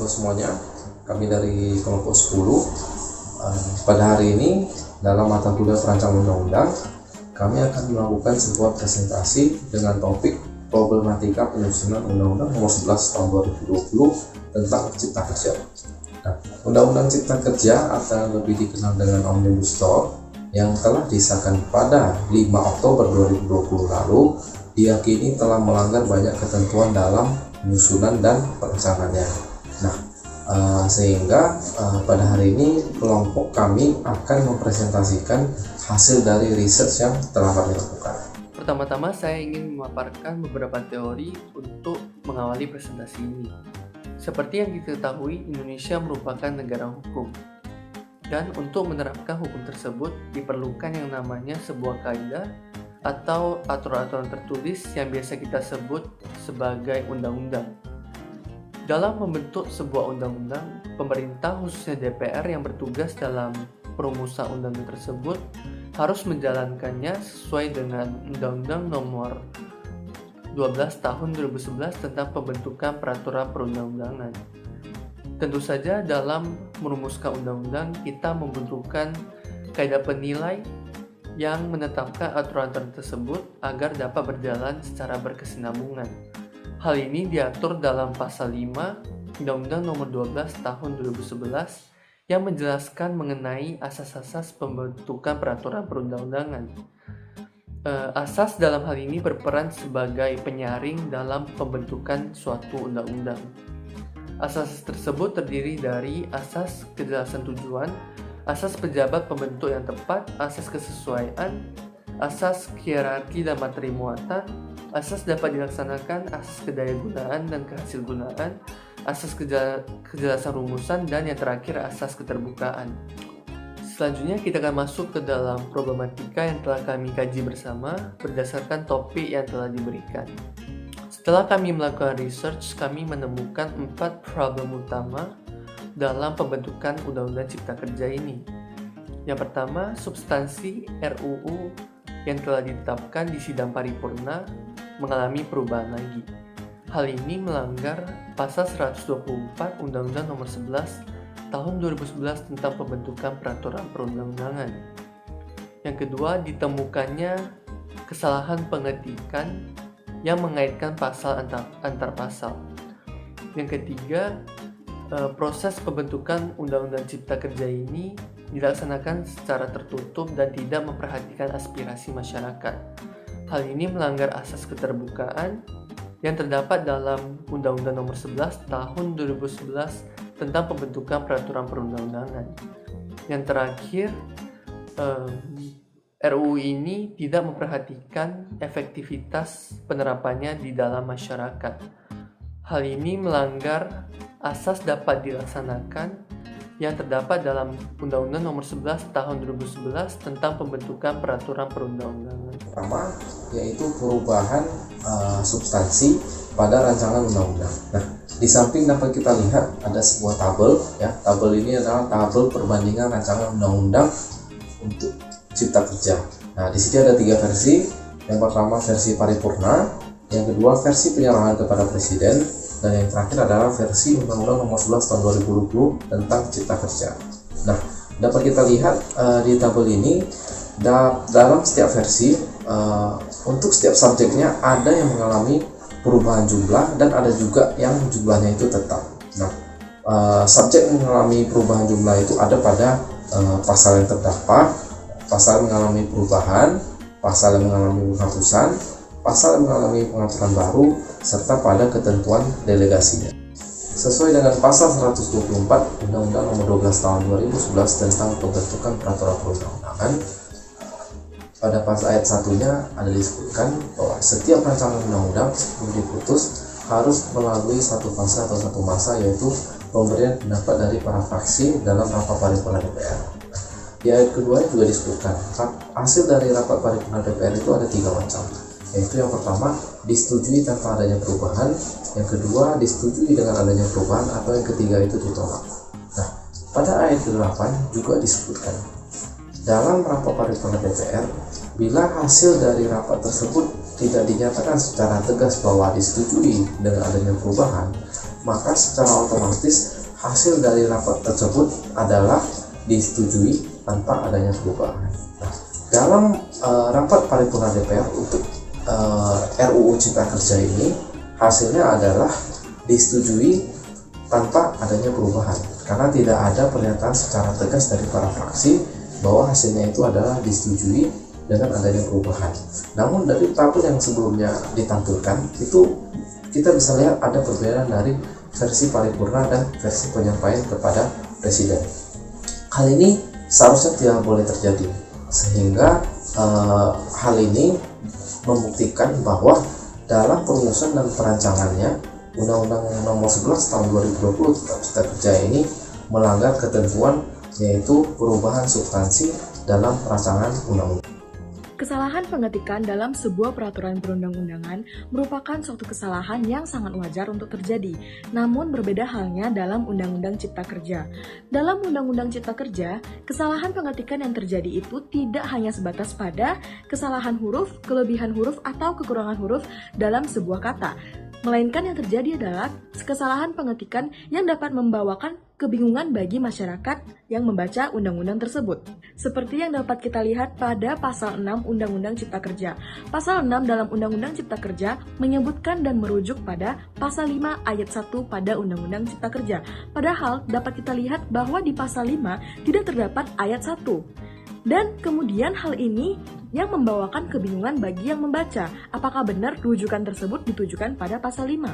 mahasiswa semuanya. Kami dari kelompok 10. Pada hari ini dalam mata kuliah perancangan undang-undang, kami akan melakukan sebuah presentasi dengan topik problematika penyusunan Undang-Undang Nomor 11 Tahun 2020 tentang Cipta Kerja. Nah, Undang-Undang Cipta Kerja atau lebih dikenal dengan Omnibus Law yang telah disahkan pada 5 Oktober 2020 lalu diyakini telah melanggar banyak ketentuan dalam penyusunan dan perancangannya. Nah, sehingga pada hari ini kelompok kami akan mempresentasikan hasil dari riset yang telah kami lakukan. Pertama-tama saya ingin memaparkan beberapa teori untuk mengawali presentasi ini. Seperti yang kita ketahui, Indonesia merupakan negara hukum. Dan untuk menerapkan hukum tersebut diperlukan yang namanya sebuah kaidah atau aturan-aturan tertulis yang biasa kita sebut sebagai undang-undang. Dalam membentuk sebuah undang-undang, pemerintah khususnya DPR yang bertugas dalam perumusan undang-undang tersebut harus menjalankannya sesuai dengan Undang-Undang Nomor 12 Tahun 2011 tentang pembentukan peraturan perundang-undangan. Tentu saja dalam merumuskan undang-undang kita membutuhkan kaidah penilai yang menetapkan aturan tersebut agar dapat berjalan secara berkesinambungan. Hal ini diatur dalam pasal 5 Undang-Undang Nomor 12 Tahun 2011 yang menjelaskan mengenai asas-asas pembentukan peraturan perundang-undangan. Asas dalam hal ini berperan sebagai penyaring dalam pembentukan suatu undang-undang. Asas tersebut terdiri dari asas kejelasan tujuan, asas pejabat pembentuk yang tepat, asas kesesuaian, asas hierarki dan materi muatan, asas dapat dilaksanakan, asas kedayagunaan dan kehasilgunaan, asas kejelasan rumusan, dan yang terakhir asas keterbukaan. Selanjutnya kita akan masuk ke dalam problematika yang telah kami kaji bersama berdasarkan topik yang telah diberikan. Setelah kami melakukan research, kami menemukan 4 problem utama dalam pembentukan Undang-Undang Cipta Kerja ini. Yang pertama, substansi RUU yang telah ditetapkan di sidang paripurna mengalami perubahan lagi. Hal ini melanggar pasal 124 Undang-Undang Nomor 11 Tahun 2011 tentang pembentukan peraturan perundang-undangan. Yang kedua, ditemukannya kesalahan pengetikan yang mengaitkan pasal antar pasal. Yang ketiga, proses pembentukan Undang-Undang Cipta Kerja ini dilaksanakan secara tertutup dan tidak memperhatikan aspirasi masyarakat. Hal ini melanggar asas keterbukaan yang terdapat dalam Undang-Undang Nomor 11 Tahun 2011 tentang pembentukan peraturan perundang-undangan. Yang terakhir, RUU ini tidak memperhatikan efektivitas penerapannya di dalam masyarakat. Hal ini melanggar asas dapat dilaksanakan yang terdapat dalam Undang-Undang Nomor 11 Tahun 2011 tentang pembentukan peraturan perundang-undangan. Pertama, yaitu perubahan substansi pada rancangan undang-undang. Nah, di samping dapat kita lihat ada sebuah tabel, ya. Tabel ini adalah tabel perbandingan rancangan undang-undang untuk Cipta Kerja. Nah, di sini ada 3 versi. Yang pertama versi paripurna, yang kedua versi penyerahan kepada presiden, dan yang terakhir adalah versi Undang-Undang Nomor 11 Tahun 2020 tentang Cipta Kerja. Nah, dapat kita lihat di tabel ini dalam setiap versi untuk setiap subjeknya ada yang mengalami perubahan jumlah dan ada juga yang jumlahnya itu tetap. Nah, subjek mengalami perubahan jumlah itu ada pada pasal yang terdampak, pasal yang mengalami perubahan, pasal yang mengalami penghapusan, pasal yang mengalami pengaturan baru, serta pada ketentuan delegasinya. Sesuai dengan pasal 124 Undang-Undang Nomor 12 Tahun 2011 tentang pembentukan peraturan perundang-undangan, pada pasal ayat 1-nya ada disebutkan bahwa setiap rancangan undang-undang sebelum diputus harus melalui satu fase atau satu masa, yaitu pemberian pendapat dari para fraksi dalam rapat paripurna DPR. Di ayat kedua juga disebutkan hasil dari rapat paripurna DPR itu ada 3 macam, yaitu yang pertama disetujui tanpa adanya perubahan, yang kedua disetujui dengan adanya perubahan, atau yang ketiga itu ditolak. Nah, pada ayat ke-8 juga disebutkan dalam rapat paripurna DPR, bila hasil dari rapat tersebut tidak dinyatakan secara tegas bahwa disetujui dengan adanya perubahan, maka secara otomatis hasil dari rapat tersebut adalah disetujui tanpa adanya perubahan. Nah, dalam rapat paripurna DPR untuk RUU Cipta Kerja ini, hasilnya adalah disetujui tanpa adanya perubahan, karena tidak ada pernyataan secara tegas dari para fraksi bahwa hasilnya itu adalah disetujui dengan adanya perubahan. Namun dari tabel yang sebelumnya ditampilkan itu kita bisa lihat ada perbedaan dari versi paripurna dan versi penyampaian kepada Presiden. Hal ini seharusnya tidak boleh terjadi, sehingga hal ini membuktikan bahwa dalam perumusan dan perancangannya Undang-Undang Nomor 11 Tahun 2020 tentang Cipta Kerja ini melanggar ketentuan, yaitu perubahan substansi dalam rancangan undang-undang. Kesalahan pengetikan dalam sebuah peraturan perundang-undangan merupakan suatu kesalahan yang sangat wajar untuk terjadi. Namun berbeda halnya dalam Undang-Undang Cipta Kerja. Dalam Undang-Undang Cipta Kerja, kesalahan pengetikan yang terjadi itu tidak hanya sebatas pada kesalahan huruf, kelebihan huruf, atau kekurangan huruf dalam sebuah kata. Melainkan yang terjadi adalah kesalahan pengetikan yang dapat membawakan kebingungan bagi masyarakat yang membaca undang-undang tersebut. Seperti yang dapat kita lihat pada pasal 6 Undang-Undang Cipta Kerja. Pasal 6 dalam Undang-Undang Cipta Kerja menyebutkan dan merujuk pada pasal 5 ayat 1 pada Undang-Undang Cipta Kerja. Padahal dapat kita lihat bahwa di pasal 5 tidak terdapat ayat 1. Dan kemudian hal ini yang membawakan kebingungan bagi yang membaca, apakah benar rujukan tersebut ditujukan pada pasal 5.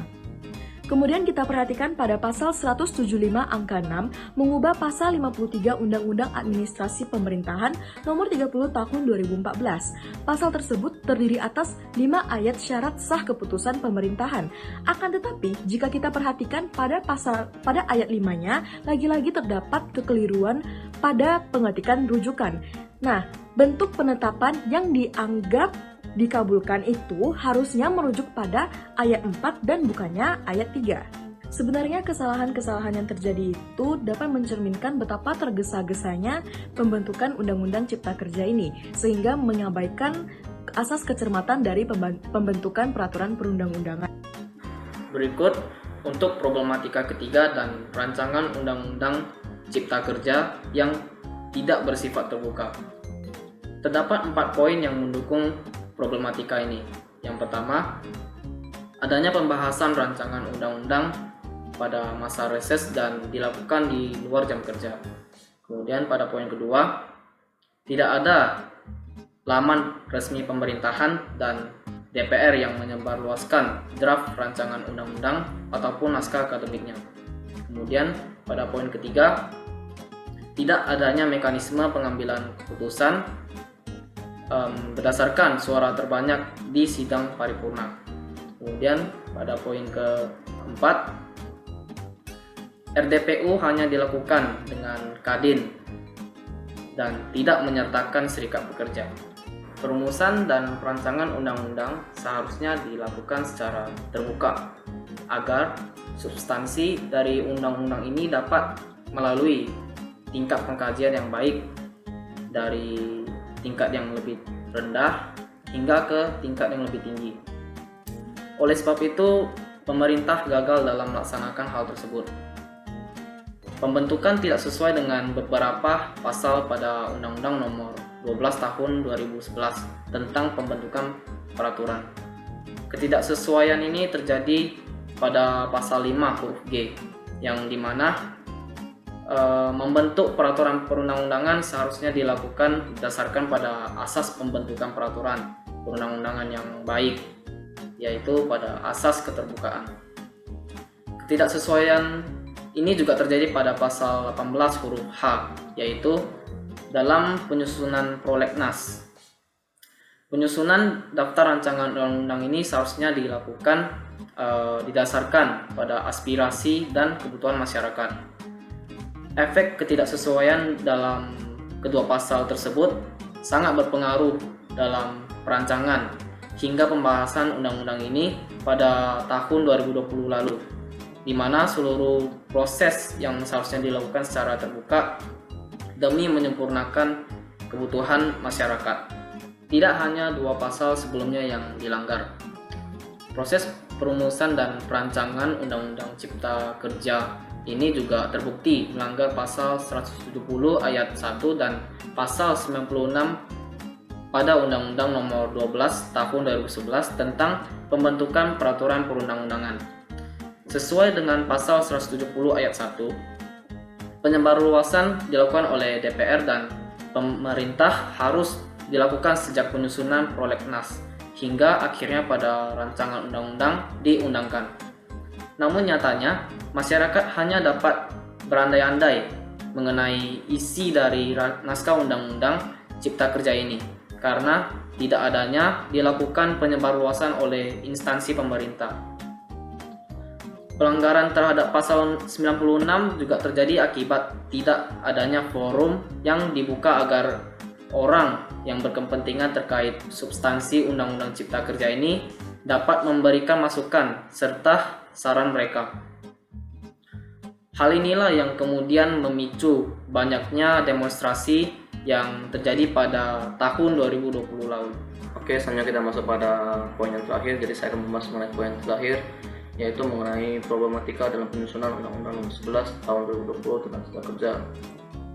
Kemudian kita perhatikan pada pasal 175 angka 6 mengubah pasal 53 Undang-Undang Administrasi Pemerintahan nomor 30 tahun 2014. Pasal tersebut terdiri atas 5 ayat syarat sah keputusan pemerintahan. Akan tetapi, jika kita perhatikan pada ayat 5-nya, lagi-lagi terdapat kekeliruan pada pengetikan rujukan. Nah, bentuk penetapan yang dianggap dikabulkan itu harusnya merujuk pada ayat 4 dan bukannya ayat 3. Sebenarnya kesalahan-kesalahan yang terjadi itu dapat mencerminkan betapa tergesa-gesanya pembentukan Undang-Undang Cipta Kerja ini, sehingga mengabaikan asas kecermatan dari pembentukan peraturan perundang-undangan. Berikut untuk problematika ketiga dan rancangan Undang-Undang Cipta Kerja yang tidak bersifat terbuka. Terdapat 4 poin yang mendukung problematika ini. Yang pertama, adanya pembahasan rancangan undang-undang pada masa reses dan dilakukan di luar jam kerja. Kemudian pada poin kedua, tidak ada laman resmi pemerintahan dan DPR yang menyebarluaskan draft rancangan undang-undang ataupun naskah akademiknya. Kemudian pada poin ketiga, tidak adanya mekanisme pengambilan keputusan berdasarkan suara terbanyak di sidang paripurna. Kemudian pada poin keempat, RDPU hanya dilakukan dengan Kadin dan tidak menyertakan serikat pekerja. Perumusan dan perancangan undang-undang seharusnya dilakukan secara terbuka agar substansi dari undang-undang ini dapat melalui tingkat pengkajian yang baik dari tingkat yang lebih rendah hingga ke tingkat yang lebih tinggi. Oleh sebab itu, pemerintah gagal dalam melaksanakan hal tersebut. Pembentukan tidak sesuai dengan beberapa pasal pada Undang-Undang Nomor 12 Tahun 2011 tentang pembentukan peraturan. Ketidaksesuaian ini terjadi pada pasal 5 huruf G, yang dimana membentuk peraturan perundang-undangan seharusnya dilakukan berdasarkan pada asas pembentukan peraturan perundang-undangan yang baik, yaitu pada asas keterbukaan. Ketidaksesuaian ini juga terjadi pada pasal 18 huruf H, yaitu dalam penyusunan prolegnas. Penyusunan daftar rancangan undang-undang ini seharusnya dilakukan didasarkan pada aspirasi dan kebutuhan masyarakat. Efek ketidaksesuaian dalam kedua pasal tersebut sangat berpengaruh dalam perancangan hingga pembahasan undang-undang ini pada tahun 2020 lalu, di mana seluruh proses yang seharusnya dilakukan secara terbuka demi menyempurnakan kebutuhan masyarakat. Tidak hanya dua pasal sebelumnya yang dilanggar. Proses perumusan dan perancangan Undang-Undang Cipta Kerja ini juga terbukti melanggar pasal 170 ayat 1 dan pasal 96 pada Undang-Undang Nomor 12 Tahun 2011 tentang pembentukan peraturan perundang-undangan. Sesuai dengan pasal 170 ayat 1, penyebarluasan dilakukan oleh DPR dan pemerintah harus dilakukan sejak penyusunan prolegnas hingga akhirnya pada rancangan undang-undang diundangkan. Namun nyatanya, masyarakat hanya dapat berandai-andai mengenai isi dari naskah undang-undang Cipta Kerja ini karena tidak adanya dilakukan penyebarluasan oleh instansi pemerintah. Pelanggaran terhadap pasal 96 juga terjadi akibat tidak adanya forum yang dibuka agar orang yang berkepentingan terkait substansi Undang-Undang Cipta Kerja ini dapat memberikan masukan serta saran mereka. Hal inilah yang kemudian memicu banyaknya demonstrasi yang terjadi pada tahun 2020 lalu. Oke, selanjutnya kita masuk pada poin yang terakhir. Jadi saya akan membahas mengenai poin terakhir, yaitu mengenai problematika dalam penyusunan Undang-Undang Nomor 11 Tahun 2020 tentang Cipta Kerja,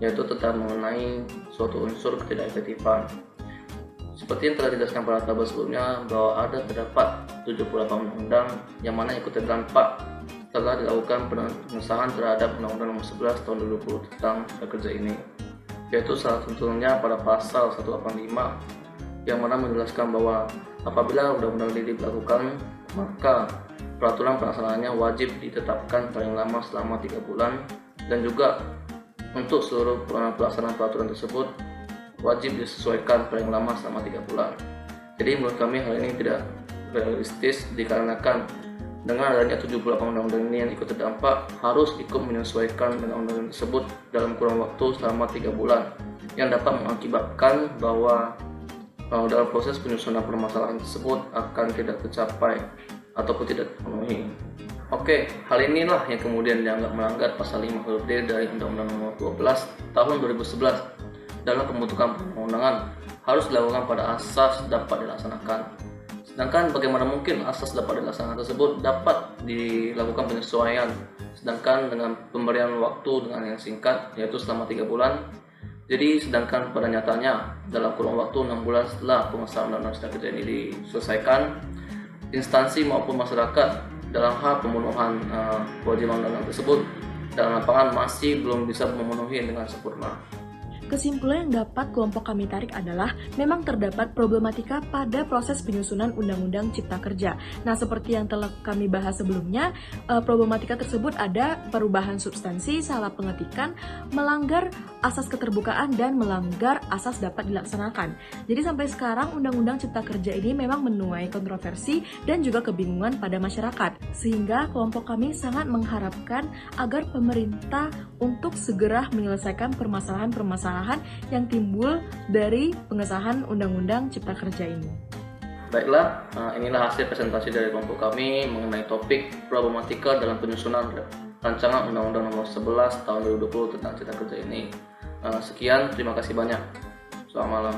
yaitu tentang mengenai suatu unsur ketidakefektifan. Seperti yang telah dijelaskan pada tabel sebelumnya, bahwa terdapat 78 undang-undang yang mana ikut terdampak telah dilakukan pengesahan terhadap Undang-Undang Nomor 11 Tahun 2020 tentang Cipta Kerja ini, yaitu salah satunya pada pasal 185 yang mana menjelaskan bahwa apabila undang-undang ini dilakukan, maka peraturan pelaksanaannya wajib ditetapkan paling lama selama 3 bulan, dan juga untuk seluruh pelaksanaan peraturan tersebut wajib disesuaikan paling lama selama 3 bulan. Jadi menurut kami hal ini tidak realistis dikarenakan dengan adanya 78 undang-undang ini yang ikut terdampak harus ikut menyesuaikan dengan undang-undang tersebut dalam kurun waktu selama 3 bulan, yang dapat mengakibatkan bahwa dalam proses penyusunan permasalahan tersebut akan tidak tercapai ataupun tidak terpenuhi. Oke, hal inilah yang kemudian dianggap melanggar pasal 5 huruf D dari Undang-Undang Nomor 12 Tahun 2011 dalam pembentukan perundang-undangan harus dilakukan pada asas dapat dilaksanakan. Sedangkan bagaimana mungkin asas dapat dilaksanakan tersebut dapat dilakukan penyesuaian, sedangkan dengan pemberian waktu dengan yang singkat, yaitu selama 3 bulan. Jadi sedangkan pada nyatanya dalam kurun waktu 6 bulan setelah pengesahan Undang-Undang Cipta Kerja ini diselesaikan, instansi maupun masyarakat dalam hal pemenuhan kewajiban undang-undang tersebut dalam lapangan masih belum bisa memenuhi dengan sempurna. Kesimpulan yang dapat kelompok kami tarik adalah memang terdapat problematika pada proses penyusunan Undang-Undang Cipta Kerja. Nah, seperti yang telah kami bahas sebelumnya, problematika tersebut ada perubahan substansi, salah pengetikan, melanggar asas keterbukaan, dan melanggar asas dapat dilaksanakan. Jadi sampai sekarang Undang-Undang Cipta Kerja ini memang menuai kontroversi dan juga kebingungan pada masyarakat. Sehingga kelompok kami sangat mengharapkan agar pemerintah untuk segera menyelesaikan permasalahan-permasalahan yang timbul dari pengesahan Undang-Undang Cipta Kerja ini. Baiklah, inilah hasil presentasi dari kelompok kami mengenai topik problematika dalam penyusunan rancangan Undang-Undang Nomor 11 Tahun 2020 tentang Cipta Kerja ini. Sekian, terima kasih banyak. Selamat malam.